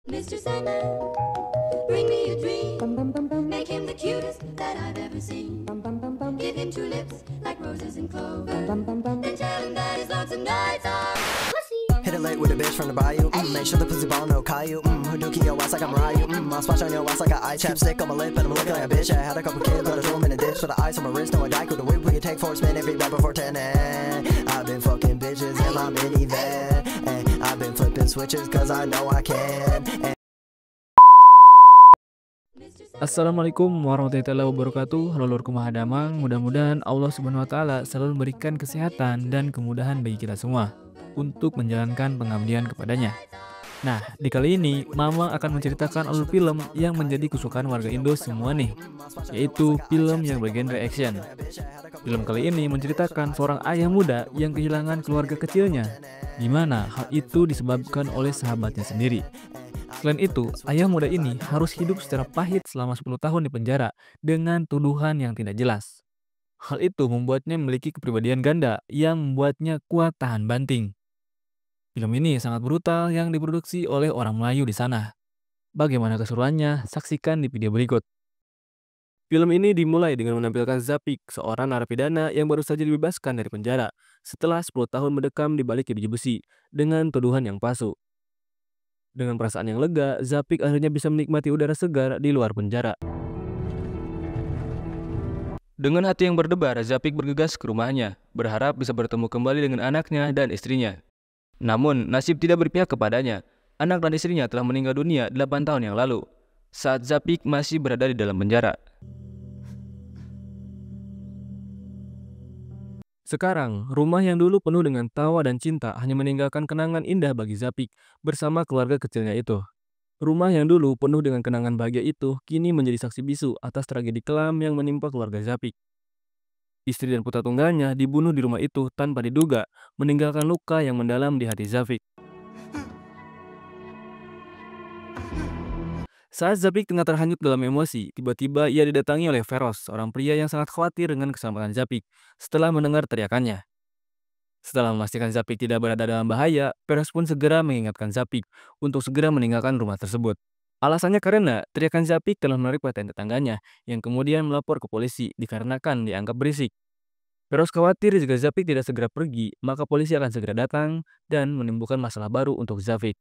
Mr. Sandman, bring me a dream. Make him the cutest that I've ever seen. Give him two lips like roses and clover. Then tell him that his lonesome nights are pussy. Hit it late with a bitch from the bayou. Make sure the pussy ball no Caillou. Hadouken your ass like I'm Ryu. I'll splash on your ass like I chapstick on my lip and I'm looking like a bitch. I had a couple kids, but I threw 'em in a ditch. For the ice on my wrist, no I die with the whip. We can take four spin every rap before 10. I've been fucking bitches in my minivan. And I've been flipping switches cause I know I can. Assalamualaikum warahmatullahi wabarakatuh. Halo lur kumaha damang. Mudah-mudahan Allah Subhanahu wa taala selalu memberikan kesehatan dan kemudahan bagi kita semua untuk menjalankan pengabdian kepadanya. Nah, di kali ini Mama akan menceritakan alur film yang menjadi kesukaan warga Indo semua nih, yaitu film yang bergenre action. Film kali ini menceritakan seorang ayah muda yang kehilangan keluarga kecilnya, di mana hal itu disebabkan oleh sahabatnya sendiri. Selain itu, ayah muda ini harus hidup secara pahit selama 10 tahun di penjara dengan tuduhan yang tidak jelas. Hal itu membuatnya memiliki kepribadian ganda yang membuatnya kuat tahan banting. Film ini sangat brutal yang diproduksi oleh orang Melayu di sana. Bagaimana keseruannya? Saksikan di video berikut. Film ini dimulai dengan menampilkan Zapik, seorang narapidana yang baru saja dibebaskan dari penjara setelah 10 tahun mendekam di balik jeruji besi dengan tuduhan yang palsu. Dengan perasaan yang lega, Zapik akhirnya bisa menikmati udara segar di luar penjara. Dengan hati yang berdebar, Zapik bergegas ke rumahnya, berharap bisa bertemu kembali dengan anaknya dan istrinya. Namun, nasib tidak berpihak kepadanya. Anak dan istrinya telah meninggal dunia 8 tahun yang lalu, saat Zapik masih berada di dalam penjara. Sekarang, rumah yang dulu penuh dengan tawa dan cinta hanya meninggalkan kenangan indah bagi Zapik bersama keluarga kecilnya itu. Rumah yang dulu penuh dengan kenangan bahagia itu kini menjadi saksi bisu atas tragedi kelam yang menimpa keluarga Zapik. Istri dan putra tunggalnya dibunuh di rumah itu tanpa diduga, meninggalkan luka yang mendalam di hati Zapik. Saat Zapik tengah terhanyut dalam emosi, tiba-tiba ia didatangi oleh Feroz, seorang pria yang sangat khawatir dengan keselamatan Zapik setelah mendengar teriakannya. Setelah memastikan Zapik tidak berada dalam bahaya, Feroz pun segera mengingatkan Zapik untuk segera meninggalkan rumah tersebut. Alasannya karena teriakan Zapik telah menarik perhatian tetangganya yang kemudian melapor ke polisi dikarenakan dianggap berisik. Feroz khawatir jika Zapik tidak segera pergi, maka polisi akan segera datang dan menimbulkan masalah baru untuk Zapik.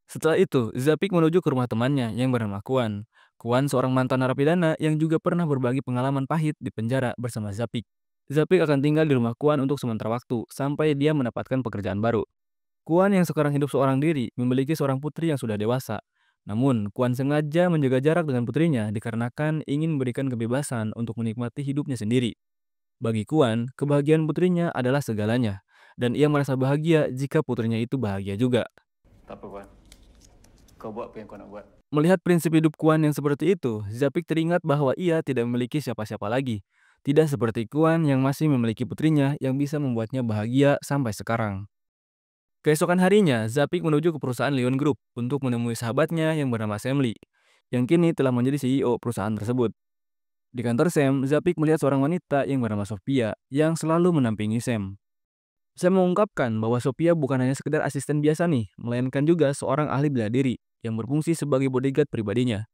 Setelah itu, Zapik menuju ke rumah temannya yang bernama Kuan. Kuan seorang mantan narapidana yang juga pernah berbagi pengalaman pahit di penjara bersama Zapik. Zapik akan tinggal di rumah Kuan untuk sementara waktu sampai dia mendapatkan pekerjaan baru. Kuan yang sekarang hidup seorang diri memiliki seorang putri yang sudah dewasa. Namun, Kuan sengaja menjaga jarak dengan putrinya dikarenakan ingin memberikan kebebasan untuk menikmati hidupnya sendiri. Bagi Kuan, kebahagiaan putrinya adalah segalanya, dan ia merasa bahagia jika putrinya itu bahagia juga. Tak apa, Kuan. Kau buat apa yang kau nak buat. Melihat prinsip hidup Kuan yang seperti itu, Zapik teringat bahwa ia tidak memiliki siapa-siapa lagi. Tidak seperti Kuan yang masih memiliki putrinya yang bisa membuatnya bahagia sampai sekarang. Keesokan harinya, Zapik menuju ke perusahaan Lion Group untuk menemui sahabatnya yang bernama Sam Lee, yang kini telah menjadi CEO perusahaan tersebut. Di kantor Sam, Zapik melihat seorang wanita yang bernama Sophia yang selalu menampingi Sam. Sam mengungkapkan bahwa Sophia bukan hanya sekedar asisten biasa nih, melainkan juga seorang ahli bela diri yang berfungsi sebagai bodyguard pribadinya.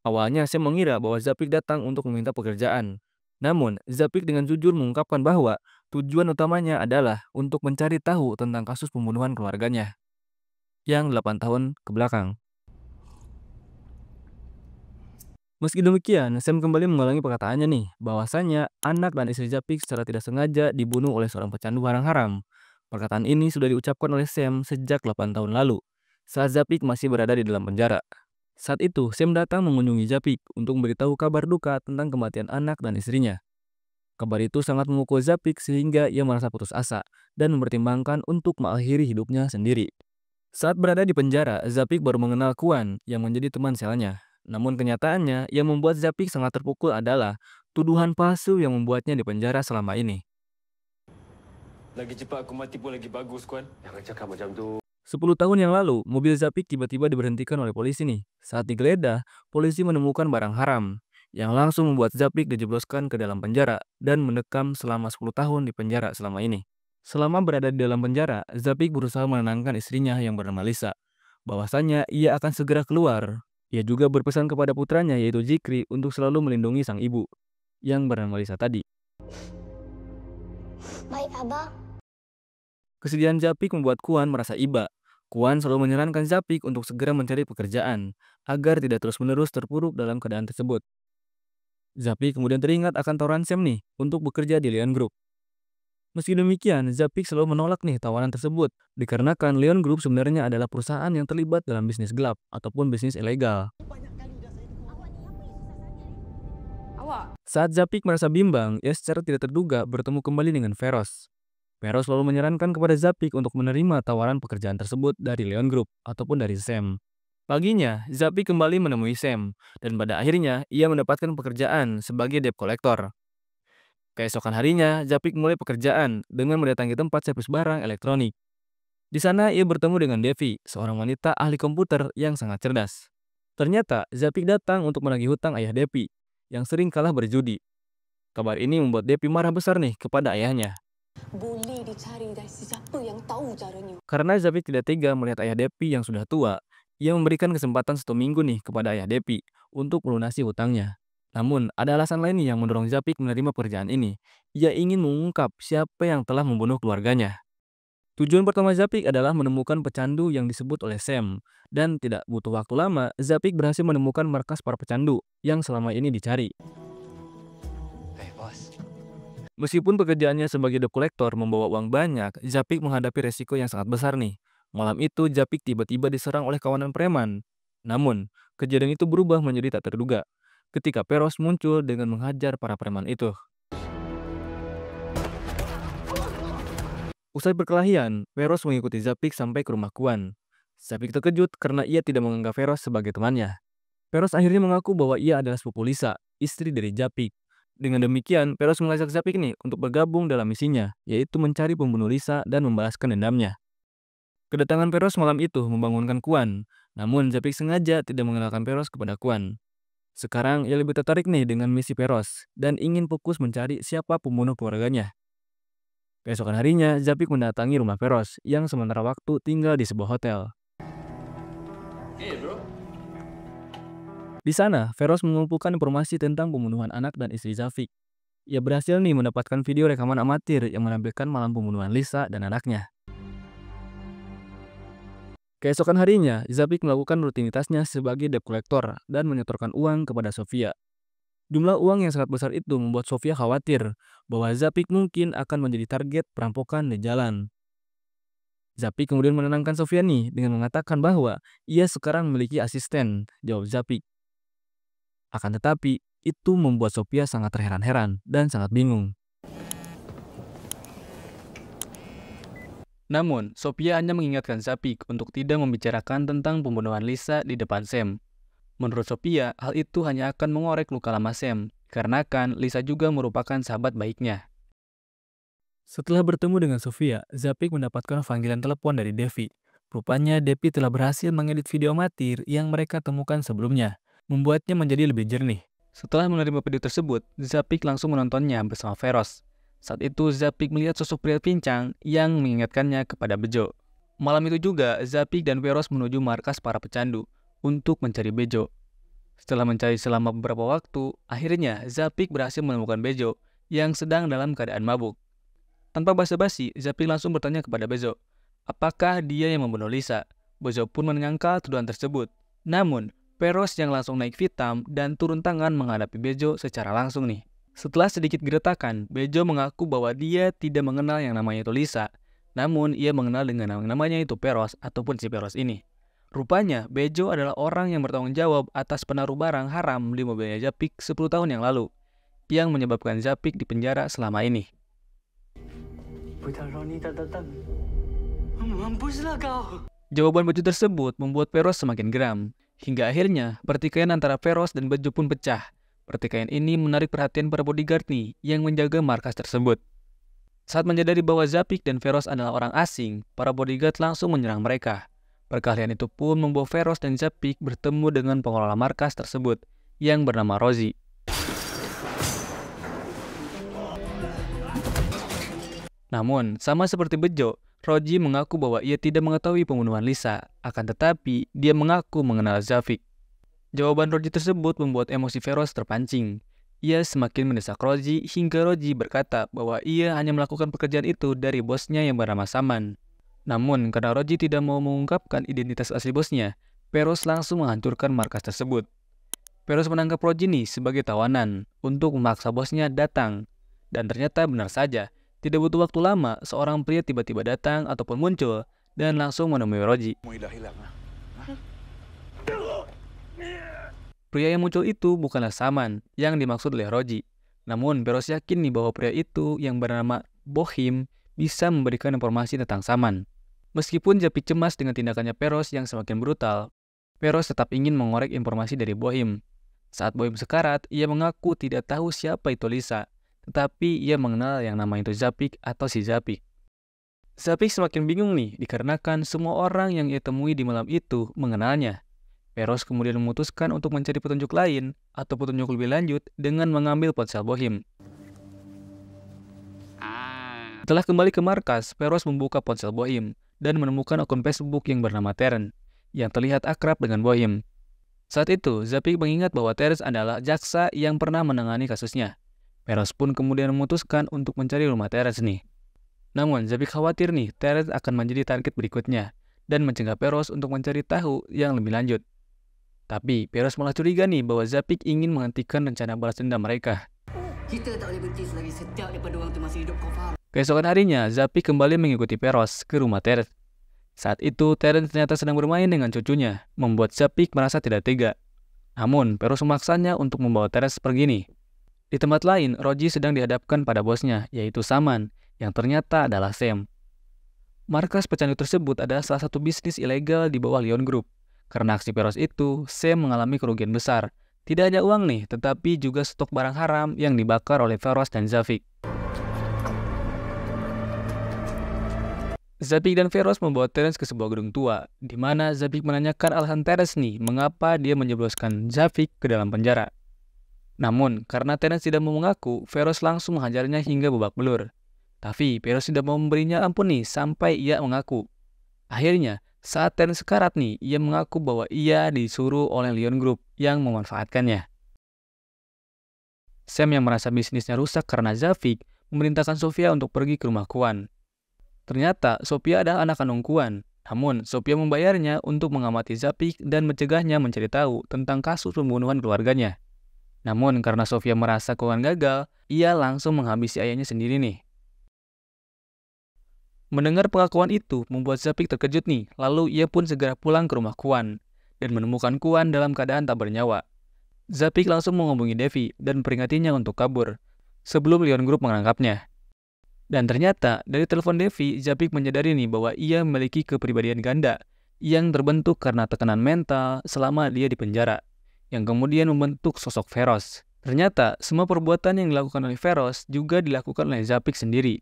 Awalnya Sam mengira bahwa Zapik datang untuk meminta pekerjaan. Namun, Zapik dengan jujur mengungkapkan bahwa tujuan utamanya adalah untuk mencari tahu tentang kasus pembunuhan keluarganya yang 8 tahun ke belakang. Meski demikian, Sam kembali mengulangi perkataannya nih, bahwasanya anak dan istri Zapik secara tidak sengaja dibunuh oleh seorang pecandu barang haram. Perkataan ini sudah diucapkan oleh Sam sejak 8 tahun lalu, saat Zapik masih berada di dalam penjara. Saat itu, Sam datang mengunjungi Zapik untuk memberitahu kabar duka tentang kematian anak dan istrinya. Kabar itu sangat memukul Zapik sehingga ia merasa putus asa dan mempertimbangkan untuk mengakhiri hidupnya sendiri. Saat berada di penjara, Zapik baru mengenal Kuan yang menjadi teman selnya. Namun kenyataannya yang membuat Zapik sangat terpukul adalah tuduhan palsu yang membuatnya di penjara selama ini. Lagi cepat aku mati pun lagi bagus, Kuan. Jangan cakap macam tu. 10 tahun yang lalu, mobil Zapik tiba-tiba diberhentikan oleh polisi nih. Saat digeledah, polisi menemukan barang haram yang langsung membuat Zapik dijebloskan ke dalam penjara dan mendekam selama 10 tahun di penjara selama ini. Selama berada di dalam penjara, Zapik berusaha menenangkan istrinya yang bernama Lisa. bahwasanya ia akan segera keluar. Ia juga berpesan kepada putranya yaitu Zikri untuk selalu melindungi sang ibu yang bernama Lisa tadi. Baik, Abah. Kesedihan Zapik membuat Kuan merasa iba. Kuan selalu menyarankan Zapik untuk segera mencari pekerjaan agar tidak terus-menerus terpuruk dalam keadaan tersebut. Zapik kemudian teringat akan tawaran Sam nih untuk bekerja di Leon Group. Meski demikian, Zapik selalu menolak nih tawaran tersebut dikarenakan Leon Group sebenarnya adalah perusahaan yang terlibat dalam bisnis gelap ataupun bisnis ilegal. Saat Zapik merasa bimbang, ia secara tidak terduga bertemu kembali dengan Feroz. Feroz selalu menyarankan kepada Zapik untuk menerima tawaran pekerjaan tersebut dari Leon Group ataupun dari Sam. Paginya, Zapik kembali menemui Sam, dan pada akhirnya ia mendapatkan pekerjaan sebagai debt collector. Keesokan harinya, Zapik mulai pekerjaan dengan mendatangi tempat servis barang elektronik. Di sana ia bertemu dengan Devi, seorang wanita ahli komputer yang sangat cerdas. Ternyata, Zapik datang untuk menagih hutang ayah Devi, yang sering kalah berjudi. Kabar ini membuat Devi marah besar nih kepada ayahnya. Boleh dicari dari siapa yang tahu caranya. Karena Zapik tidak tega melihat ayah Devi yang sudah tua, ia memberikan kesempatan 1 minggu nih kepada ayah Devi untuk melunasi hutangnya. Namun, ada alasan lain yang mendorong Zapik menerima pekerjaan ini. Ia ingin mengungkap siapa yang telah membunuh keluarganya. Tujuan pertama Zapik adalah menemukan pecandu yang disebut oleh Sam. Dan tidak butuh waktu lama, Zapik berhasil menemukan markas para pecandu yang selama ini dicari. Bos. Meskipun pekerjaannya sebagai debt collector membawa uang banyak, Zapik menghadapi resiko yang sangat besar nih. Malam itu, Zapik tiba-tiba diserang oleh kawanan preman. Namun, kejadian itu berubah menjadi tak terduga ketika Feroz muncul dengan menghajar para preman itu. Usai perkelahian, Feroz mengikuti Zapik sampai ke rumah Kuan. Zapik terkejut karena ia tidak menganggap Feroz sebagai temannya. Feroz akhirnya mengaku bahwa ia adalah sepupu Lisa, istri dari Zapik. Dengan demikian, Feroz mengajak Zapik nih untuk bergabung dalam misinya, yaitu mencari pembunuh Lisa dan membalaskan dendamnya. Kedatangan Feroz malam itu membangunkan Kuan, namun Zapik sengaja tidak mengenalkan Feroz kepada Kuan. Sekarang ia lebih tertarik nih dengan misi Feroz dan ingin fokus mencari siapa pembunuh keluarganya. Keesokan harinya, Zapik mendatangi rumah Feroz yang sementara waktu tinggal di sebuah hotel. Bro. Di sana, Feroz mengumpulkan informasi tentang pembunuhan anak dan istri Zapik. Ia berhasil nih mendapatkan video rekaman amatir yang menampilkan malam pembunuhan Lisa dan anaknya. Keesokan harinya, Zapik melakukan rutinitasnya sebagai debt collector dan menyetorkan uang kepada Sofia. Jumlah uang yang sangat besar itu membuat Sofia khawatir bahwa Zapik mungkin akan menjadi target perampokan di jalan. Zapik kemudian menenangkan Sofia nih dengan mengatakan bahwa ia sekarang memiliki asisten, jawab Zapik. Akan tetapi, itu membuat Sofia sangat terheran-heran dan sangat bingung. Namun, Sofia hanya mengingatkan Zapik untuk tidak membicarakan tentang pembunuhan Lisa di depan Sam. Menurut Sofia, hal itu hanya akan mengorek luka lama Sam, karena kan Lisa juga merupakan sahabat baiknya. Setelah bertemu dengan Sofia, Zapik mendapatkan panggilan telepon dari Devi. Rupanya Devi telah berhasil mengedit video amatir yang mereka temukan sebelumnya, membuatnya menjadi lebih jernih. Setelah menerima video tersebut, Zapik langsung menontonnya bersama Feroz. Saat itu Zapik melihat sosok pria pincang yang mengingatkannya kepada Bejo. Malam itu juga, Zapik dan Feroz menuju markas para pecandu untuk mencari Bejo. Setelah mencari selama beberapa waktu, akhirnya Zapik berhasil menemukan Bejo yang sedang dalam keadaan mabuk. Tanpa basa-basi, Zapik langsung bertanya kepada Bejo, apakah dia yang membunuh Lisa? Bejo pun menyangkal tuduhan tersebut. Namun, Feroz yang langsung naik hitam dan turun tangan menghadapi Bejo secara langsung nih. Setelah sedikit geretakan, Bejo mengaku bahwa dia tidak mengenal yang namanya itu Lisa. Namun, ia mengenal dengan yang namanya itu Feroz ataupun si Feroz ini. Rupanya, Bejo adalah orang yang bertanggung jawab atas penaruh barang haram di mobilnya Zapik 10 tahun yang lalu, yang menyebabkan Zapik dipenjara selama ini. Mampuslah kau. Jawaban Bejo tersebut membuat Feroz semakin geram. Hingga akhirnya, pertikaian antara Feroz dan Bejo pun pecah. Pertikaian ini menarik perhatian para bodyguard nih yang menjaga markas tersebut. Saat menyadari bahwa Zapik dan Feroz adalah orang asing, para bodyguard langsung menyerang mereka. Perkelahian itu pun membawa Feroz dan Zapik bertemu dengan pengelola markas tersebut yang bernama Rosie. Namun, sama seperti Bejo, Roji mengaku bahwa ia tidak mengetahui pembunuhan Lisa, akan tetapi dia mengaku mengenal Zavik. Jawaban Roji tersebut membuat emosi Feroz terpancing. Ia semakin mendesak Roji hingga Roji berkata bahwa ia hanya melakukan pekerjaan itu dari bosnya yang bernama Saman. Namun karena Roji tidak mau mengungkapkan identitas asli bosnya, Feroz langsung menghancurkan markas tersebut. Feroz menangkap Roji nih sebagai tawanan untuk memaksa bosnya datang. Dan ternyata benar saja, tidak butuh waktu lama seorang pria tiba-tiba datang ataupun muncul dan langsung menemui Roji. Pria yang muncul itu bukanlah Saman yang dimaksud oleh Roji. Namun Feroz yakin nih bahwa pria itu yang bernama Bohim bisa memberikan informasi tentang Saman. Meskipun Zapik cemas dengan tindakannya Feroz yang semakin brutal, Feroz tetap ingin mengorek informasi dari Bohim. Saat Bohim sekarat, ia mengaku tidak tahu siapa itu Lisa, tetapi ia mengenal yang nama itu Zapik atau si Zapik. Zapik semakin bingung nih dikarenakan semua orang yang ia temui di malam itu mengenalnya. Feroz kemudian memutuskan untuk mencari petunjuk lain atau petunjuk lebih lanjut dengan mengambil ponsel Bohim. Setelah kembali ke markas, Feroz membuka ponsel Bohim dan menemukan akun Facebook yang bernama Terence, yang terlihat akrab dengan Bohim. Saat itu, Zapik mengingat bahwa Terence adalah jaksa yang pernah menangani kasusnya. Feroz pun kemudian memutuskan untuk mencari rumah Terence nih. Namun, Zapik khawatir nih Terence akan menjadi target berikutnya dan mencegah Feroz untuk mencari tahu yang lebih lanjut. Tapi, Feroz malah curiga nih bahwa Zapik ingin menghentikan rencana balas dendam mereka. Kita tak boleh berhenti selagi setiap daripada orang tu masih hidup, kau faham? Keesokan harinya, Zapik kembali mengikuti Feroz ke rumah Terence. Saat itu, Terence ternyata sedang bermain dengan cucunya, membuat Zapik merasa tidak tega. Namun, Feroz memaksanya untuk membawa Terence pergi nih. Di tempat lain, Roji sedang dihadapkan pada bosnya, yaitu Saman, yang ternyata adalah Sam. Markas pecandu tersebut adalah salah satu bisnis ilegal di bawah Leon Group. Karena aksi Feroz itu, Sam mengalami kerugian besar. Tidak hanya uang nih, tetapi juga stok barang haram yang dibakar oleh Feroz dan Zavik. Zapik dan Feroz membawa Terence ke sebuah gedung tua, di mana Zapik menanyakan alasan Terence nih mengapa dia menjebloskan Zavik ke dalam penjara. Namun, karena Terence tidak mau mengaku, Feroz langsung menghajarnya hingga babak belur. Tapi, Feroz tidak mau memberinya ampun nih sampai ia mengaku. Akhirnya, saat Terence sekarat nih, ia mengaku bahwa ia disuruh oleh Leon Group yang memanfaatkannya. Sam yang merasa bisnisnya rusak karena Zavik memerintahkan Sofia untuk pergi ke rumah Kwan. Ternyata Sophia adalah anak kandung Kwan, namun Sophia membayarnya untuk mengamati Zapik dan mencegahnya mencari tahu tentang kasus pembunuhan keluarganya. Namun karena Sophia merasa Kwan gagal, ia langsung menghabisi ayahnya sendiri nih. Mendengar pengakuan itu membuat Zapik terkejut nih, lalu ia pun segera pulang ke rumah Kwan dan menemukan Kwan dalam keadaan tak bernyawa. Zapik langsung menghubungi Devi dan memperingatinya untuk kabur sebelum Leon Group menangkapnya. Dan ternyata dari telepon Devi, Zapik menyadari nih bahwa ia memiliki kepribadian ganda yang terbentuk karena tekanan mental selama dia di penjara, yang kemudian membentuk sosok Feroz. Ternyata semua perbuatan yang dilakukan oleh Feroz juga dilakukan oleh Zapik sendiri.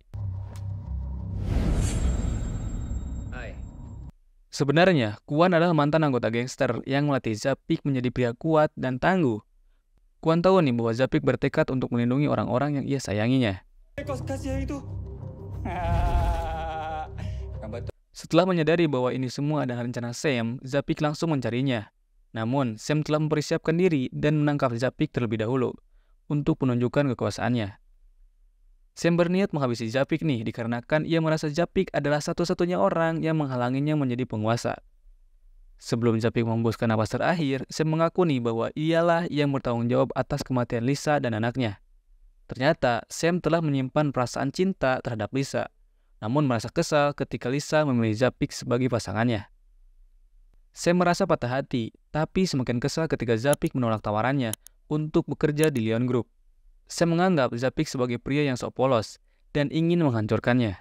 Sebenarnya, Kwan adalah mantan anggota gangster yang melatih Zapik menjadi pria kuat dan tangguh. Kwan tahu nih bahwa Zapik bertekad untuk melindungi orang-orang yang ia sayanginya. Setelah menyadari bahwa ini semua adalah rencana Sam, Zapik langsung mencarinya. Namun, Sam telah mempersiapkan diri dan menangkap Zapik terlebih dahulu untuk menunjukkan kekuasaannya. Sam berniat menghabisi Zapik nih dikarenakan ia merasa Zapik adalah satu-satunya orang yang menghalanginya menjadi penguasa. Sebelum Zapik menghembuskan napas terakhir, Sam mengaku nih bahwa ialah yang bertanggung jawab atas kematian Lisa dan anaknya. Ternyata, Sam telah menyimpan perasaan cinta terhadap Lisa, namun merasa kesal ketika Lisa memilih Zapik sebagai pasangannya. Sam merasa patah hati, tapi semakin kesal ketika Zapik menolak tawarannya untuk bekerja di Leon Group. Sam menganggap Zapik sebagai pria yang sok polos dan ingin menghancurkannya.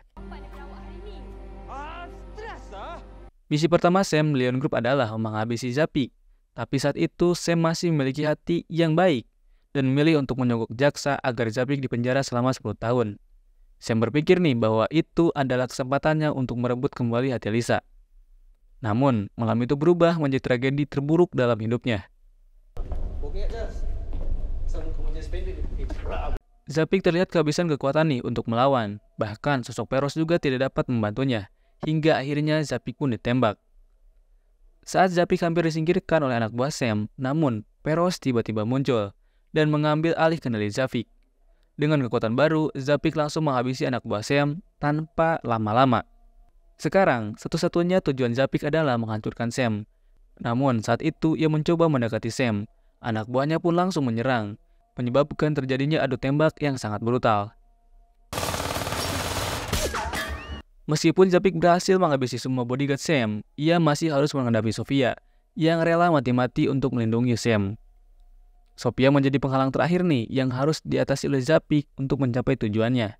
Misi pertama Sam Leon Group adalah menghabisi Zapik, tapi saat itu Sam masih memiliki hati yang baik dan memilih untuk menyogok jaksa agar Zapik dipenjara selama 10 tahun. Sam berpikir nih bahwa itu adalah kesempatannya untuk merebut kembali hati Lisa. Namun, malam itu berubah menjadi tragedi terburuk dalam hidupnya. Zapik terlihat kehabisan kekuatan nih untuk melawan. Bahkan sosok Feroz juga tidak dapat membantunya, hingga akhirnya Zapik pun ditembak. Saat Zapik hampir disingkirkan oleh anak buah Sam, namun Peros tiba-tiba muncul dan mengambil alih kendali Zapik. Dengan kekuatan baru, Zapik langsung menghabisi anak buah Sam tanpa lama-lama. Sekarang, satu-satunya tujuan Zapik adalah menghancurkan Sam. Namun saat itu ia mencoba mendekati Sam. Anak buahnya pun langsung menyerang, menyebabkan terjadinya adu tembak yang sangat brutal. Meskipun Zapik berhasil menghabisi semua bodyguard Sam, ia masih harus menghadapi Sophia yang rela mati-mati untuk melindungi Sam. Sophia menjadi penghalang terakhir nih yang harus diatasi oleh Zapik untuk mencapai tujuannya.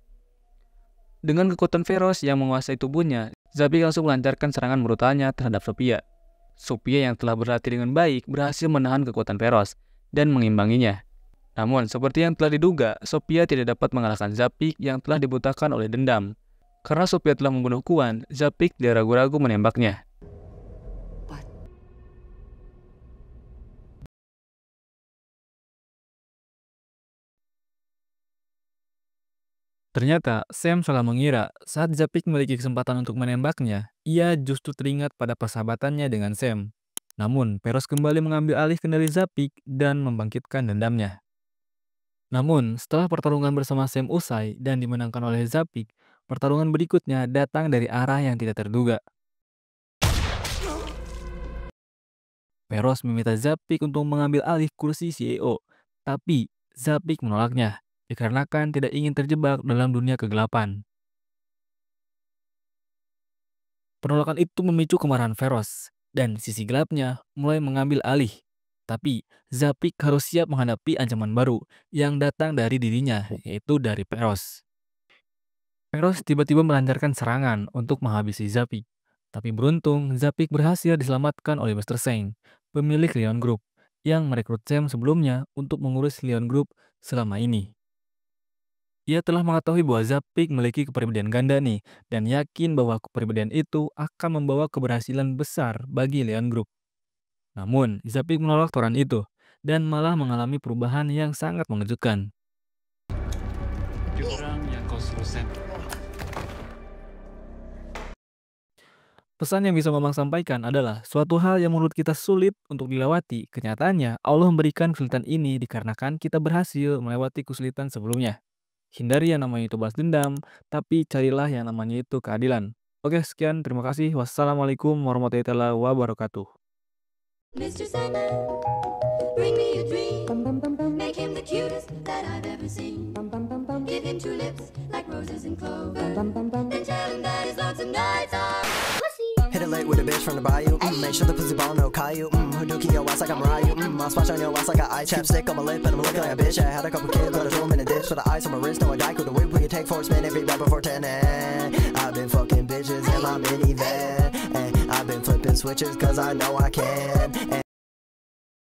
Dengan kekuatan Feroz yang menguasai tubuhnya, Zapik langsung melancarkan serangan brutalnya terhadap Sophia. Sophia yang telah berlatih dengan baik berhasil menahan kekuatan Feroz dan mengimbanginya. Namun, seperti yang telah diduga, Sophia tidak dapat mengalahkan Zapik yang telah dibutakan oleh dendam. Karena Sophia telah membunuh Kuan, Zapik tidak ragu-ragu menembaknya. Ternyata, Sam salah mengira saat Zapik memiliki kesempatan untuk menembaknya, ia justru teringat pada persahabatannya dengan Sam. Namun, Peros kembali mengambil alih kendali Zapik dan membangkitkan dendamnya. Namun, setelah pertarungan bersama Sam usai dan dimenangkan oleh Zapik, pertarungan berikutnya datang dari arah yang tidak terduga. Peros meminta Zapik untuk mengambil alih kursi CEO, tapi Zapik menolaknya dikarenakan tidak ingin terjebak dalam dunia kegelapan. Penolakan itu memicu kemarahan Feroz, dan sisi gelapnya mulai mengambil alih. Tapi Zapik harus siap menghadapi ancaman baru yang datang dari dirinya, yaitu dari Peros. Peros tiba-tiba melancarkan serangan untuk menghabisi Zapik. Tapi beruntung, Zapik berhasil diselamatkan oleh Mr. Seng, pemilik Leon Group, yang merekrut Sam sebelumnya untuk mengurus Leon Group selama ini. Ia telah mengetahui bahwa Zapik memiliki kepribadian ganda nih, dan yakin bahwa kepribadian itu akan membawa keberhasilan besar bagi Leon Group. Namun, Zapik menolak tawaran itu, dan malah mengalami perubahan yang sangat mengejutkan. Pesan yang bisa Mamang sampaikan adalah suatu hal yang menurut kita sulit untuk dilewati. Kenyataannya, Allah memberikan kesulitan ini dikarenakan kita berhasil melewati kesulitan sebelumnya. Hindari yang namanya itu balas dendam, tapi carilah yang namanya itu keadilan. Oke, sekian. Terima kasih. Wassalamualaikum warahmatullahi wabarakatuh. Mr. Sandman, bring me a dream. Make him the cutest that I've ever seen. Give him two lips like roses and clover. And tell him that his lonesome nights are pussy. Hit it late with a bitch from the bayou. Make sure the pussy ball no Caillou. Hadouken your ass like I'm Ryu. I'll splash on your ass like an eye chapstick on my lip and I'm looking like a bitch. I had a couple kids, but I threw them in a ditch. With the ice on my wrist, no I die with the whip. We can take 4 spin every bad before 10. And I've been fucking bitches in my minivan. And I've been flipping switches cause I know I can. And